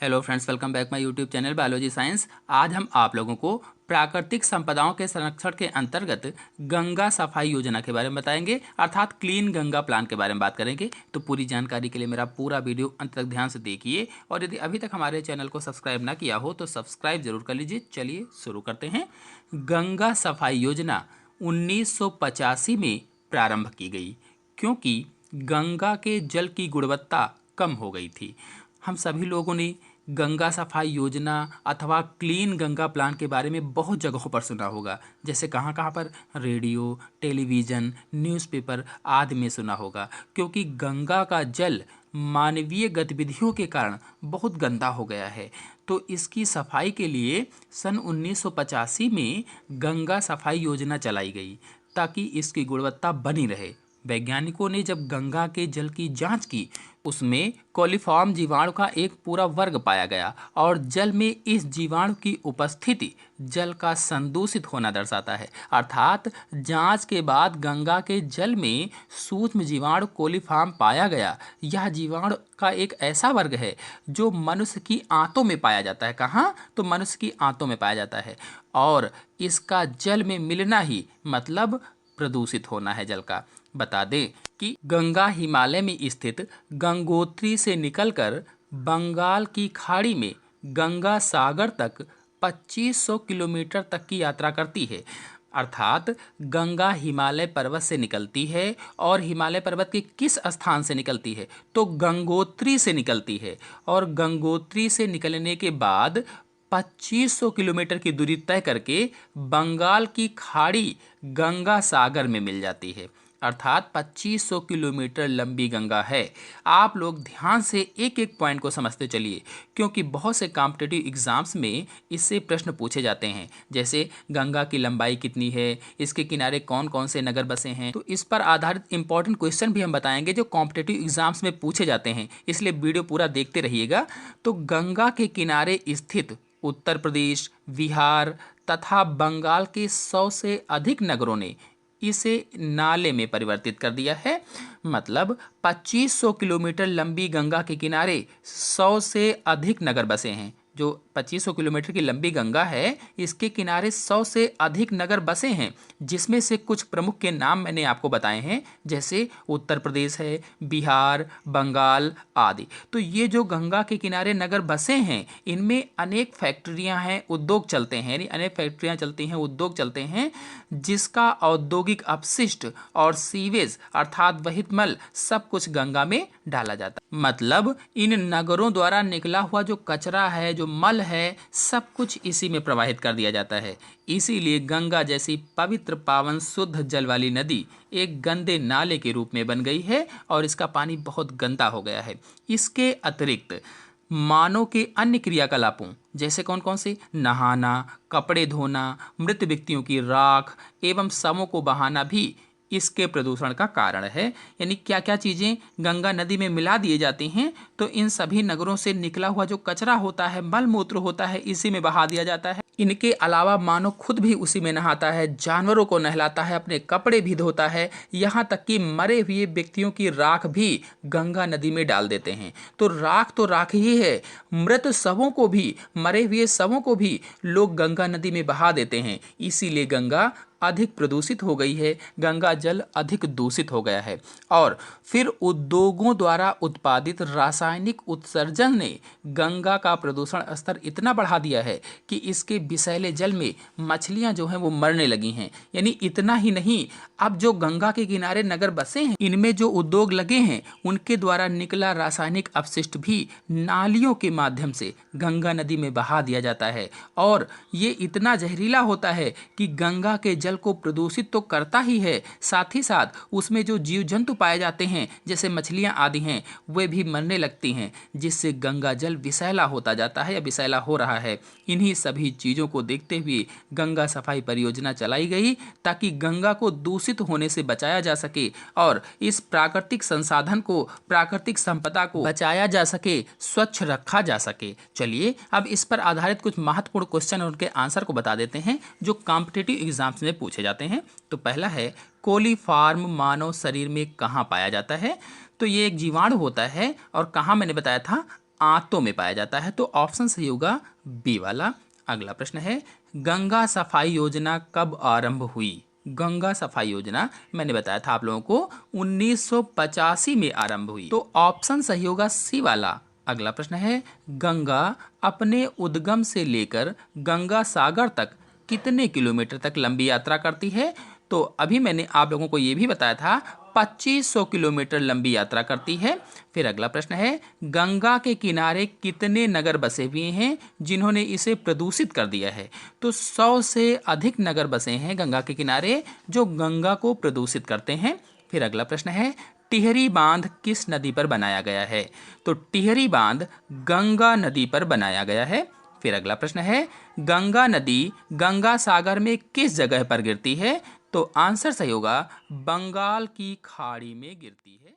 Hello friends, welcome back my YouTube channel biology science. आज हम आप लोगों को प्राकृतिक संपदाओं के संरक्षण के अंतर्गत गंगा सफाई योजना के बारे में बताएंगे, अर्थात क्लीन गंगा प्लान के बारे में बात करेंगे। तो पूरी जानकारी के लिए मेरा पूरा वीडियो अंत तक ध्यान से देखिए, और यदि अभी तक हमारे चैनल को सब्सक्राइब ना किया हो तो सब्सक्राइब जरूर कर लीजिए। चलिए शुरू करते हैं। गंगा सफाई योजना 1985 में प्रारंभ की गई, क्योंकि गंगा के जल की गुणवत्ता कम हो गई थी। हम सभी लोगों ने गंगा सफाई योजना अथवा क्लीन गंगा प्लान के बारे में बहुत जगहों पर सुना होगा। जैसे कहाँ कहाँ पर? रेडियो, टेलीविज़न, न्यूज़पेपर आदि में सुना होगा। क्योंकि गंगा का जल मानवीय गतिविधियों के कारण बहुत गंदा हो गया है, तो इसकी सफाई के लिए सन 1985 में गंगा सफाई योजना चलाई गई, ताकि इसकी गुणवत्ता बनी रहे। वैज्ञानिकों ने जब गंगा के जल की जांच की, उसमें कोलिफॉर्म जीवाणु का एक पूरा वर्ग पाया गया, और जल में इस जीवाणु की उपस्थिति जल का संदूषित होना दर्शाता है। अर्थात जांच के बाद गंगा के जल में सूक्ष्म जीवाणु कोलिफॉर्म पाया गया। यह जीवाणु का एक ऐसा वर्ग है जो मनुष्य की आंतों में पाया जाता है। कहाँ? तो मनुष्य की आंतों में पाया जाता है, और इसका जल में मिलना ही मतलब प्रदूषित होना है जल का। बता दें कि गंगा हिमालय में स्थित गंगोत्री से निकलकर बंगाल की खाड़ी में गंगा सागर तक 2500 किलोमीटर तक की यात्रा करती है। अर्थात गंगा हिमालय पर्वत से निकलती है, और हिमालय पर्वत के किस स्थान से निकलती है? तो गंगोत्री से निकलती है, और गंगोत्री से निकलने के बाद 2500 किलोमीटर की दूरी तय करके बंगाल की खाड़ी गंगा सागर में मिल जाती है। अर्थात 2500 किलोमीटर लंबी गंगा है। आप लोग ध्यान से एक एक पॉइंट को समझते चलिए, क्योंकि बहुत से कॉम्पिटिटिव एग्जाम्स में इससे प्रश्न पूछे जाते हैं। जैसे गंगा की लंबाई कितनी है, इसके किनारे कौन कौन से नगर बसे हैं, तो इस पर आधारित इंपॉर्टेंट क्वेश्चन भी हम बताएंगे जो कॉम्पिटिटिव एग्जाम्स में पूछे जाते हैं, इसलिए वीडियो पूरा देखते रहिएगा। तो गंगा के किनारे स्थित उत्तर प्रदेश, बिहार तथा बंगाल के 100 से अधिक नगरों ने इसे नाले में परिवर्तित कर दिया है। मतलब 2500 किलोमीटर लंबी गंगा के किनारे 100 से अधिक नगर बसे हैं। जो 2500 किलोमीटर की लंबी गंगा है, इसके किनारे 100 से अधिक नगर बसे हैं, जिसमें से कुछ प्रमुख के नाम मैंने आपको बताए हैं, जैसे उत्तर प्रदेश है, बिहार, बंगाल आदि। तो ये जो गंगा के किनारे नगर बसे हैं, इनमें अनेक फैक्ट्रियां हैं, उद्योग चलते हैं, यानी अनेक फैक्ट्रियां चलती हैं, उद्योग चलते हैं, जिसका औद्योगिक अपशिष्ट और सीवेज अर्थात वहित मल सब कुछ गंगा में डाला जाता है। मतलब इन नगरों द्वारा निकला हुआ जो कचरा है, जो मल है, सब कुछ इसी में प्रवाहित कर दिया जाता है। इसीलिए गंगा जैसी पवित्र, पावन, शुद्ध जल वाली नदी एक गंदे नाले के रूप में बन गई है, और इसका पानी बहुत गंदा हो गया है। इसके अतिरिक्त मानव के अन्य क्रियाकलापों, जैसे कौन कौन से? नहाना, कपड़े धोना, मृत व्यक्तियों की राख एवं शवों को बहाना भी इसके प्रदूषण का कारण है। यानी क्या क्या चीज़ें गंगा नदी में मिला दिए जाती हैं, तो इन सभी नगरों से निकला हुआ जो कचरा होता है, मल मूत्र होता है, इसी में बहा दिया जाता है। इनके अलावा मानव खुद भी उसी में नहाता है, जानवरों को नहलाता है, अपने कपड़े भी धोता है, यहाँ तक कि मरे हुए व्यक्तियों की राख भी गंगा नदी में डाल देते हैं। तो राख ही है, मृत शवों को भी, मरे हुए शवों को भी लोग गंगा नदी में बहा देते हैं। इसीलिए गंगा अधिक प्रदूषित हो गई है, गंगा जल अधिक दूषित हो गया है। और फिर उद्योगों द्वारा उत्पादित रासायनिक उत्सर्जन ने गंगा का प्रदूषण स्तर इतना बढ़ा दिया है कि इसके विषैले जल में मछलियां जो हैं वो मरने लगी हैं। यानी इतना ही नहीं, अब जो गंगा के किनारे नगर बसे हैं, इनमें जो उद्योग लगे हैं, उनके द्वारा निकला रासायनिक अपशिष्ट भी नालियों के माध्यम से गंगा नदी में बहा दिया जाता है, और ये इतना जहरीला होता है कि गंगा के जल को प्रदूषित तो करता ही है, साथ ही साथ उसमें जो जीव जंतु पाए जाते हैं, जैसे मछलियां आदि हैं, वे भी मरने लगती हैं, जिससे गंगा जल विषैला होता जाता है या विषैला हो रहा है। इन्हीं सभी चीज़ों को देखते हुए गंगा सफाई परियोजना चलाई गई, ताकि गंगा को दूषित होने से बचाया जा सके, और इस प्राकृतिक संसाधन को, प्राकृतिक संपदा को बचाया जा सके, स्वच्छ रखा जा सके। चलिए अब इस पर आधारित कुछ महत्वपूर्ण क्वेश्चन और उनके आंसर को बता देते हैं, जो कॉम्पिटिटिव एग्जाम्स में पूछे जाते हैं। तो पहला है, कोलीफॉर्म मानव शरीर में कहाँ पाया जाता है? तो ये एक जीवाणु होता है, और कहाँ मैंने बताया था? आंतों में पाया जाता है। तो ऑप्शन सही होगा बी वाला। अगला प्रश्न है, गंगा सफाई योजना कब आरंभ हुई? गंगा सफाई योजना मैंने बताया था आप लोगों को 1985 में आरंभ हुई। तो ऑप्शन सही होगा सी वाला। अगला प्रश्न है, गंगा अपने उद्गम से लेकर गंगा सागर तक कितने किलोमीटर तक लंबी यात्रा करती है? तो अभी मैंने आप लोगों को ये भी बताया था 2500 किलोमीटर लंबी यात्रा करती है। फिर अगला प्रश्न है, गंगा के किनारे कितने नगर बसे हुए हैं जिन्होंने इसे प्रदूषित कर दिया है? तो 100 से अधिक नगर बसे हैं गंगा के किनारे जो गंगा को प्रदूषित करते हैं। फिर अगला प्रश्न है, टिहरी बांध किस नदी पर बनाया गया है? तो टिहरी बांध गंगा नदी पर बनाया गया है। फिर अगला प्रश्न है, गंगा नदी गंगा सागर में किस जगह पर गिरती है? तो आंसर सही होगा बंगाल की खाड़ी में गिरती है।